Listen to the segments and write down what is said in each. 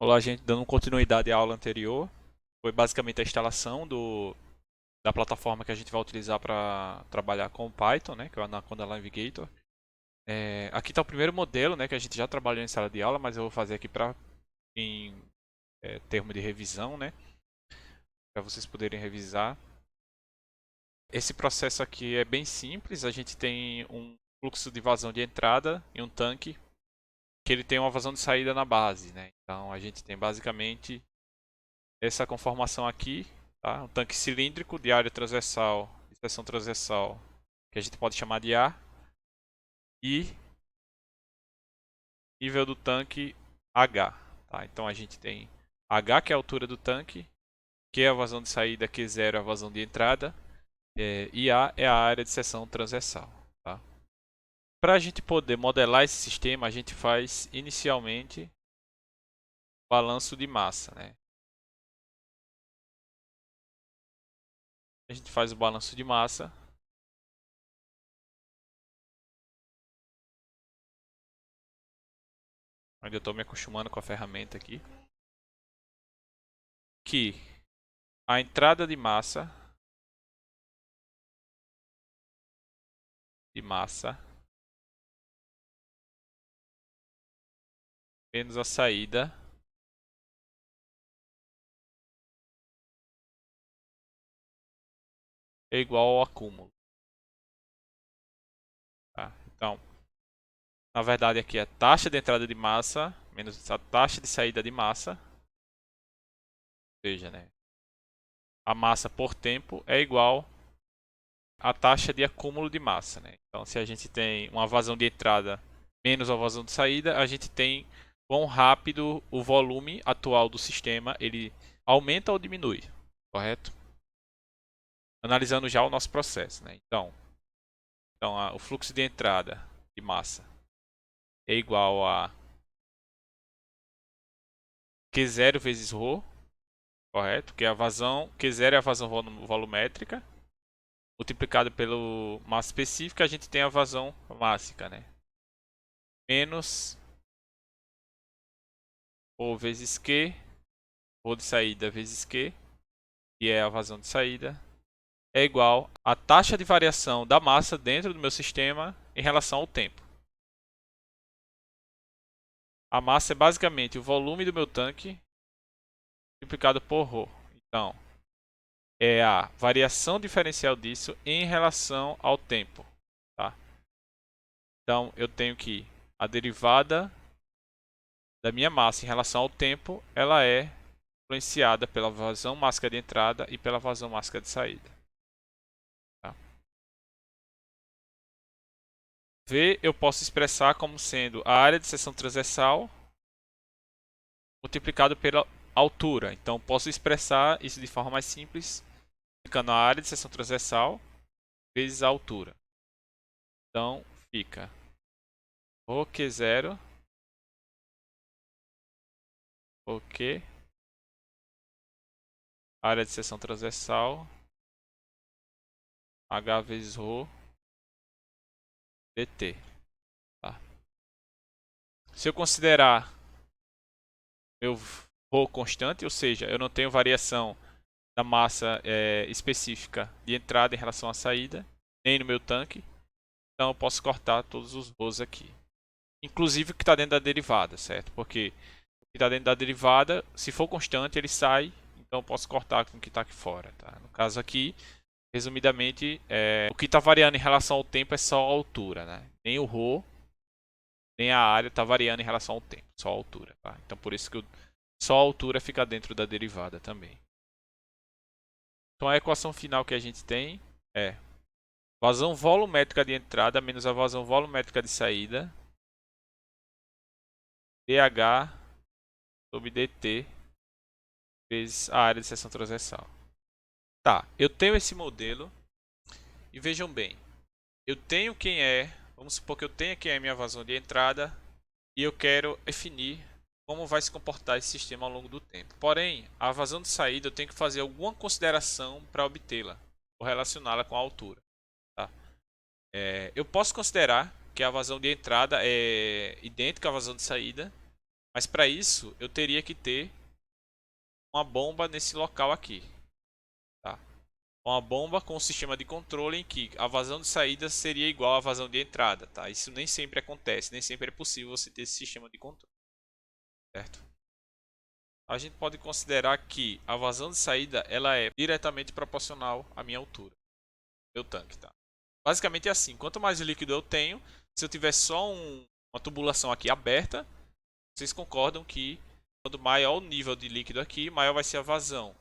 Olá, gente, dando continuidade à aula anterior, foi basicamente a instalação da plataforma que a gente vai utilizar para trabalhar com o Python, né, que é o Anaconda Navigator. Aqui está o primeiro modelo, né, que a gente já trabalhou em sala de aula, mas eu vou fazer aqui em termo de revisão, né, para vocês poderem revisar. Esse processo aqui é bem simples, a gente tem um fluxo de vazão de entrada em um tanque, que ele tem uma vazão de saída na base, né. Então a gente tem basicamente essa conformação aqui, tá? Um tanque cilíndrico de área transversal e seção transversal, que a gente pode chamar de A, e nível do tanque H, tá? Então a gente tem H, que é a altura do tanque, Q é a vazão de saída, Q0 é a vazão de entrada, e A é a área de seção transversal, tá? Para a gente poder modelar esse sistema, a gente faz inicialmente balanço de massa, né? A gente faz o balanço de massa. Ainda estou me acostumando com a ferramenta aqui. Que a entrada de massa menos a saída é igual ao acúmulo, tá? Então, na verdade aqui é a taxa de entrada de massa menos a taxa de saída de massa, ou seja, né, a massa por tempo é igual à taxa de acúmulo de massa, né? Então, se a gente tem uma vazão de entrada menos a vazão de saída, a gente tem quão rápido o volume atual do sistema ele aumenta ou diminui, correto? Analisando já o nosso processo, né? Então o fluxo de entrada de massa é igual a Q0 vezes ρ, correto? Que é a vazão, Q0 é a vazão volumétrica, multiplicado pelo massa específica, a gente tem a vazão mássica, né? Menos ρ vezes Q, ρ de saída vezes Q, que é a vazão de saída, é igual à taxa de variação da massa dentro do meu sistema em relação ao tempo. A massa é basicamente o volume do meu tanque multiplicado por ρ. Então, é a variação diferencial disso em relação ao tempo, tá? Então, eu tenho que a derivada da minha massa em relação ao tempo, ela é influenciada pela vazão mássica de entrada e pela vazão mássica de saída, tá? V eu posso expressar como sendo a área de seção transversal multiplicado pela altura. Então, posso expressar isso de forma mais simples, multiplicando a área de seção transversal vezes a altura. Então, fica ρQ0, ρQ, área de seção transversal, H vezes ρ dt. Tá? Se eu considerar meu ρ constante, ou seja, eu não tenho variação da massa específica de entrada em relação à saída, nem no meu tanque, então eu posso cortar todos os ρs aqui. Inclusive o que está dentro da derivada, certo? Porque o que está dentro da derivada, se for constante, ele sai, então eu posso cortar com o que está aqui fora. Tá? No caso aqui, resumidamente, o que está variando em relação ao tempo é só a altura, né? Nem o ρ, nem a área está variando em relação ao tempo, só a altura. Tá? Então por isso que só a altura fica dentro da derivada também. Então a equação final que a gente tem é vazão volumétrica de entrada menos a vazão volumétrica de saída, dH sobre dt vezes a área de seção transversal. Tá, eu tenho esse modelo e vejam bem, eu tenho vamos supor que eu tenha quem é a minha vazão de entrada e eu quero definir como vai se comportar esse sistema ao longo do tempo. Porém, a vazão de saída eu tenho que fazer alguma consideração para obtê-la ou relacioná-la com a altura. Tá? Eu posso considerar que a vazão de entrada é idêntica à vazão de saída Mas para isso, eu teria que ter uma bomba nesse local aqui. Tá? Uma bomba com um sistema de controle em que a vazão de saída seria igual à vazão de entrada. Tá? Isso nem sempre acontece, nem sempre é possível você ter esse sistema de controle. Certo? A gente pode considerar que a vazão de saída ela é diretamente proporcional à minha altura, meu tanque. Tá? Basicamente é assim, quanto mais líquido eu tenho, se eu tiver só uma tubulação aqui aberta, vocês concordam que quanto maior o nível de líquido aqui, maior vai ser a vazão.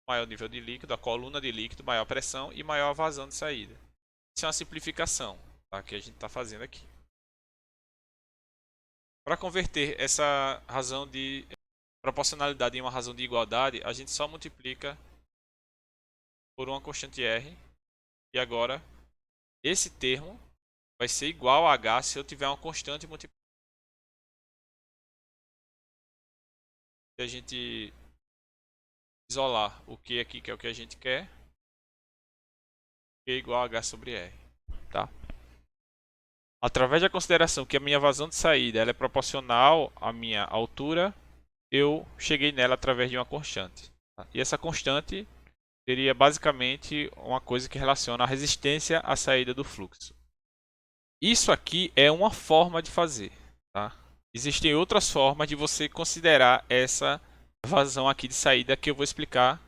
Maior o nível de líquido, a coluna de líquido, maior a pressão e maior a vazão de saída. Isso é uma simplificação, tá? Que a gente está fazendo aqui. Para converter essa razão de proporcionalidade em uma razão de igualdade, a gente só multiplica por uma constante R. E agora, esse termo vai ser igual a H se eu tiver uma constante multiplicada. Se a gente isolar o Q aqui, que é o que a gente quer, Q é igual a H sobre R. Tá? Através da consideração que a minha vazão de saída ela é proporcional à minha altura, eu cheguei nela através de uma constante. Tá? E essa constante seria basicamente uma coisa que relaciona a resistência à saída do fluxo. Isso aqui é uma forma de fazer. Tá? Existem outras formas de você considerar essa vazão aqui de saída que eu vou explicar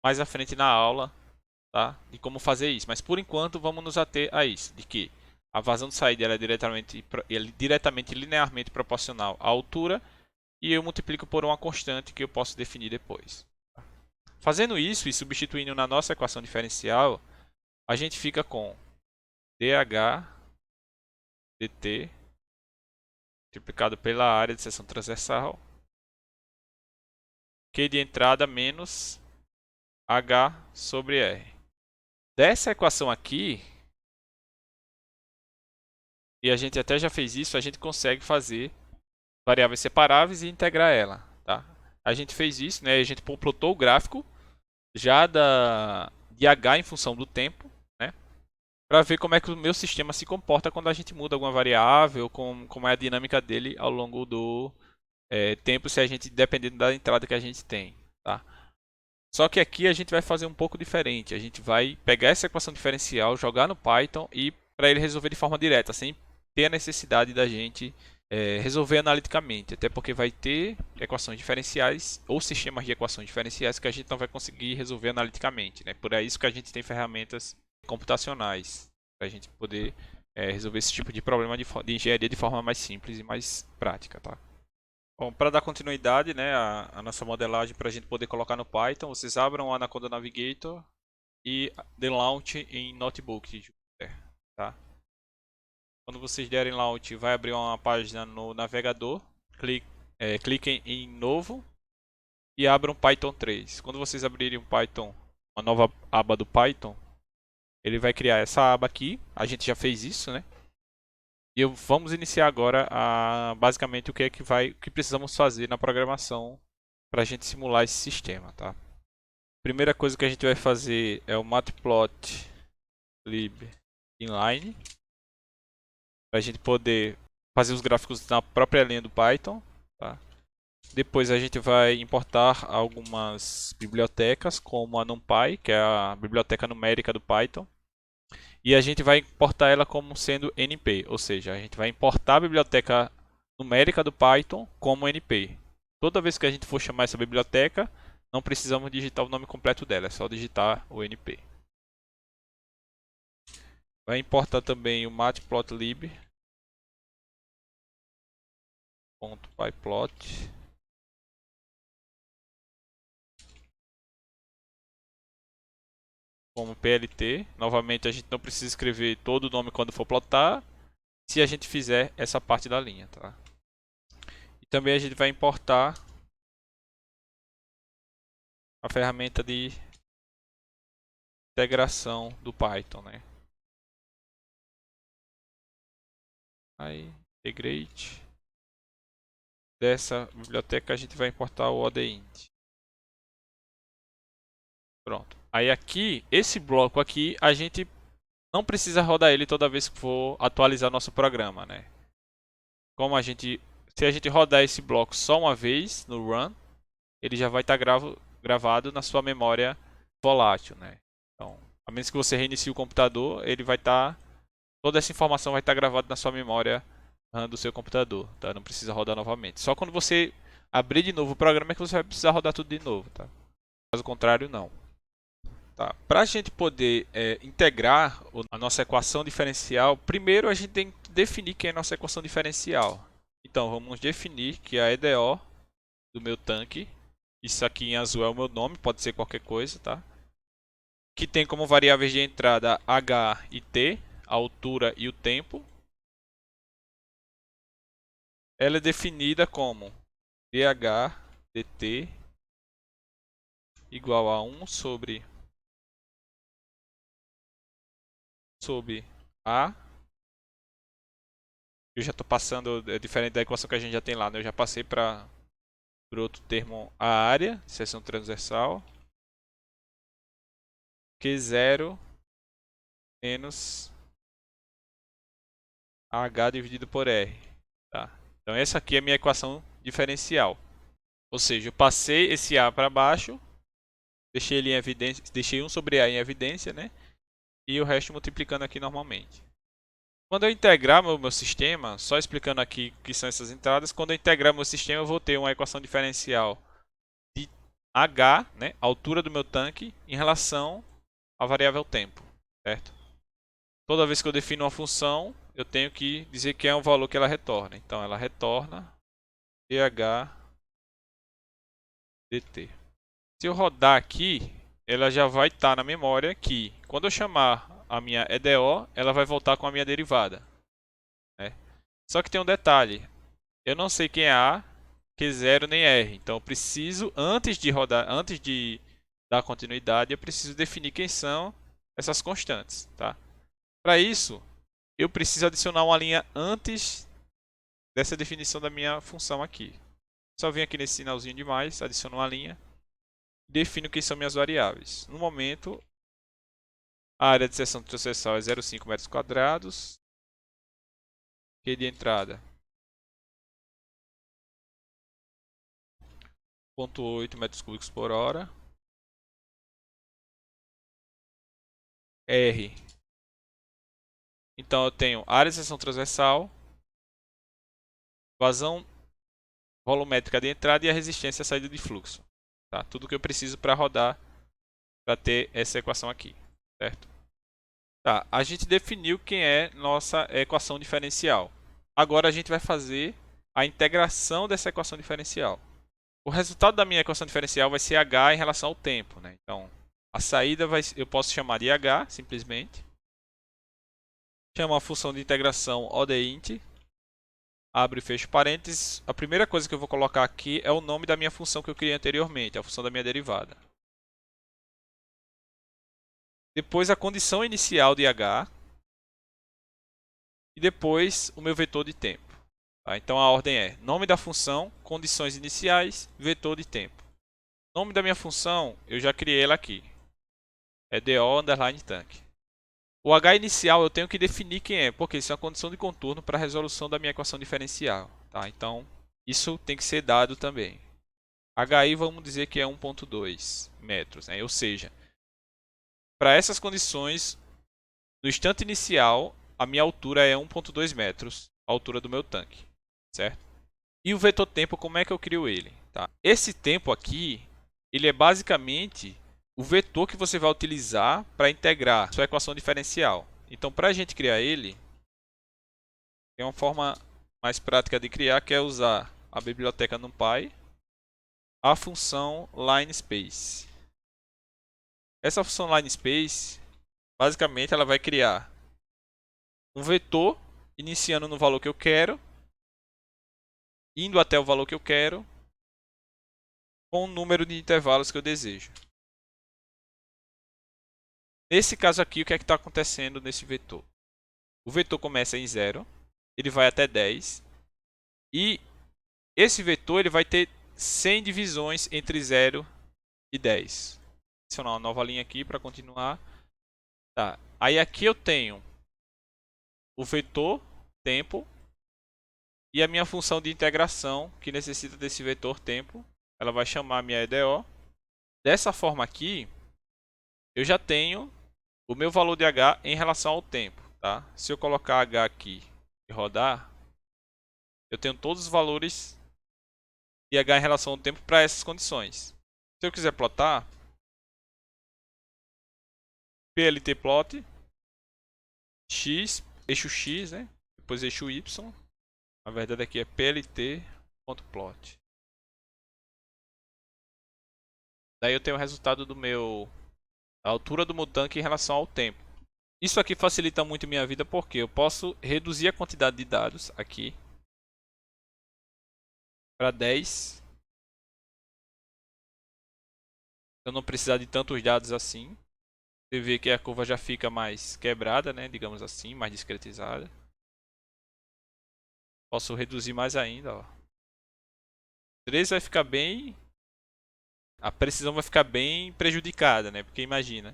mais à frente na aula, tá? De como fazer isso. Mas por enquanto vamos nos ater a isso, de que a vazão de saída ela é diretamente linearmente proporcional à altura e eu multiplico por uma constante que eu posso definir depois. Fazendo isso e substituindo na nossa equação diferencial, a gente fica com dH dt multiplicado pela área de seção transversal, Q de entrada menos H sobre R. Dessa equação aqui, e a gente até já fez isso, a gente consegue fazer variáveis separáveis e integrar ela. Tá? A gente fez isso, né? A gente plotou o gráfico já de H em função do tempo, né? Para ver como é que o meu sistema se comporta quando a gente muda alguma variável, como é a dinâmica dele ao longo do tempo, se a gente dependendo da entrada que a gente tem. Tá? Só que aqui a gente vai fazer um pouco diferente. A gente vai pegar essa equação diferencial, jogar no Python e para ele resolver de forma direta, sem ter a necessidade da gente resolver analiticamente. Até porque vai ter equações diferenciais ou sistemas de equações diferenciais que a gente não vai conseguir resolver analiticamente. Né? Por isso que a gente tem ferramentas computacionais para a gente poder resolver esse tipo de problema de engenharia de forma mais simples e mais prática. Tá? Bom, para dar continuidade, né, a nossa modelagem para a gente poder colocar no Python, vocês abram o Anaconda Navigator e The Launch em Notebook de Jupyter, tá? Quando vocês derem Launch, vai abrir uma página no navegador, cliquem em Novo e abram Python 3. Quando vocês abrirem um Python, uma nova aba do Python, ele vai criar essa aba aqui, a gente já fez isso, né? E vamos iniciar agora basicamente o que precisamos fazer na programação para a gente simular esse sistema, tá? Primeira coisa que a gente vai fazer é o matplotlib inline para a gente poder fazer os gráficos na própria linha do Python, tá? Depois a gente vai importar algumas bibliotecas como a NumPy, que é a biblioteca numérica do Python. E a gente vai importar ela como sendo NP, ou seja, a gente vai importar a biblioteca numérica do Python como NP. Toda vez que a gente for chamar essa biblioteca, não precisamos digitar o nome completo dela, é só digitar o NP. Vai importar também o matplotlib.pyplot como PLT. Novamente, a gente não precisa escrever todo o nome quando for plotar, se a gente fizer essa parte da linha, tá? E também a gente vai importar a ferramenta de integração do Python, né? Aí, integrate. Dessa biblioteca a gente vai importar o ODInt. Pronto. Aí aqui, esse bloco aqui, a gente não precisa rodar ele toda vez que for atualizar nosso programa, né? Como a gente Se a gente rodar esse bloco só uma vez no run, ele já vai estar gravado na sua memória volátil, né? Então, a menos que você reinicie o computador, ele vai estar toda essa informação vai estar gravada na sua memória RAM do seu computador, tá? Não precisa rodar novamente. Só quando você abrir de novo o programa é que você vai precisar rodar tudo de novo, tá? Caso contrário, não. Tá. Para a gente poder integrar a nossa equação diferencial, primeiro a gente tem que definir quem é a nossa equação diferencial. Então, vamos definir que a EDO do meu tanque, isso aqui em azul é o meu nome, pode ser qualquer coisa, tá? Que tem como variáveis de entrada H e T, a altura e o tempo. Ela é definida como dH dt igual a 1 sobre A. Eu já estou passando, é diferente da equação que a gente já tem lá, né? Eu já passei para outro termo, a área de seção transversal. Q0 menos H dividido por R. Tá? Então essa aqui é a minha equação diferencial. Ou seja, eu passei esse A para baixo, deixei ele em evidência, deixei 1 sobre A em evidência, né? E o resto multiplicando aqui normalmente. Quando eu integrar meu sistema, só explicando aqui o que são essas entradas, quando eu integrar meu sistema, eu vou ter uma equação diferencial de H, né, a altura do meu tanque, em relação à variável tempo, certo? Toda vez que eu defino uma função, eu tenho que dizer que é um valor que ela retorna. Então, ela retorna dH dt. Se eu rodar aqui, ela já vai estar na memória que, quando eu chamar a minha EDO, ela vai voltar com a minha derivada, né? Só que tem um detalhe. Eu não sei quem é A, Q0 nem R. Então eu preciso, antes de rodar, antes de dar continuidade, eu preciso definir quem são essas constantes, tá? Para isso, eu preciso adicionar uma linha antes dessa definição da minha função aqui. Só venho aqui nesse sinalzinho de mais, adiciono uma linha, defino quem são minhas variáveis. No momento, a área de seção transversal é 0,5 metros quadrados. Q de entrada 0,8 metros cúbicos por hora. R. Então eu tenho área de seção transversal, vazão volumétrica de entrada e a resistência à saída de fluxo. Tá? Tudo que eu preciso para rodar, para ter essa equação aqui, certo? Tá, a gente definiu quem é nossa equação diferencial. Agora a gente vai fazer a integração dessa equação diferencial. O resultado da minha equação diferencial vai ser h em relação ao tempo, né? Então, a saída eu posso chamar de h, simplesmente. Chama a função de integração ODINT. Abre e fecha parênteses. A primeira coisa que eu vou colocar aqui é o nome da minha função que eu criei anteriormente, a função da minha derivada. Depois a condição inicial de h. E depois o meu vetor de tempo. Tá? Então a ordem é nome da função, condições iniciais, vetor de tempo. Nome da minha função, eu já criei ela aqui. É do_tank. O h inicial eu tenho que definir quem é, porque isso é uma condição de contorno para a resolução da minha equação diferencial. Tá? Então isso tem que ser dado também. HI vamos dizer que é 1,2 metros. Né? Ou seja, para essas condições, no instante inicial, a minha altura é 1,2 metros, a altura do meu tanque. Certo? E o vetor tempo, como é que eu crio ele? Tá? Esse tempo aqui, ele é basicamente o vetor que você vai utilizar para integrar sua equação diferencial. Então, para a gente criar ele, tem uma forma mais prática de criar, que é usar a biblioteca NumPy, a função lineSpace. Essa função lineSpace, basicamente, ela vai criar um vetor iniciando no valor que eu quero, indo até o valor que eu quero, com o número de intervalos que eu desejo. Nesse caso aqui, o que é que está acontecendo nesse vetor? O vetor começa em 0, ele vai até 10, e esse vetor ele vai ter 100 divisões entre 0 e 10. Vou adicionar uma nova linha aqui para continuar. Tá. Aí aqui eu tenho o vetor tempo, E a minha função de integração, que necessita desse vetor tempo, ela vai chamar a minha EDO. Dessa forma aqui, eu já tenho o meu valor de H em relação ao tempo. Tá? Se eu colocar H aqui e rodar, eu tenho todos os valores de H em relação ao tempo para essas condições. Se eu quiser plotar, pltplot, x, eixo x, né? Depois eixo y. Na verdade aqui é plt.plot. Daí eu tenho o resultado do meu... a altura do meu tanque em relação ao tempo. Isso aqui facilita muito minha vida porque eu posso reduzir a quantidade de dados aqui para 10. Eu não precisar de tantos dados assim. Você vê que a curva já fica mais quebrada, né? Digamos assim, mais discretizada. Posso reduzir mais ainda, ó. 3 vai ficar bem... a precisão vai ficar bem prejudicada, né? Porque imagina,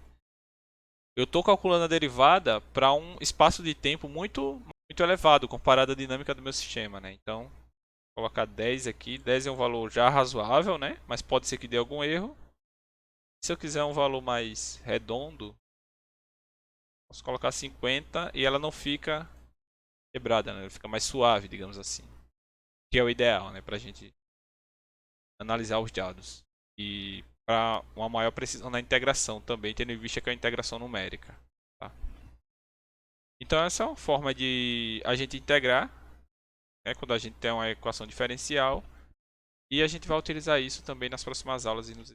eu estou calculando a derivada para um espaço de tempo muito elevado comparado à dinâmica do meu sistema, né? Então, vou colocar 10 aqui. 10 é um valor já razoável, né? Mas pode ser que dê algum erro. Se eu quiser um valor mais redondo, posso colocar 50 e ela não fica quebrada, né? Ela fica mais suave, digamos assim. Que é o ideal, né? Para a gente analisar os dados. E para uma maior precisão na integração também, tendo em vista que é a integração numérica. Tá? Então essa é uma forma de a gente integrar, né, quando a gente tem uma equação diferencial. E a gente vai utilizar isso também nas próximas aulas e nos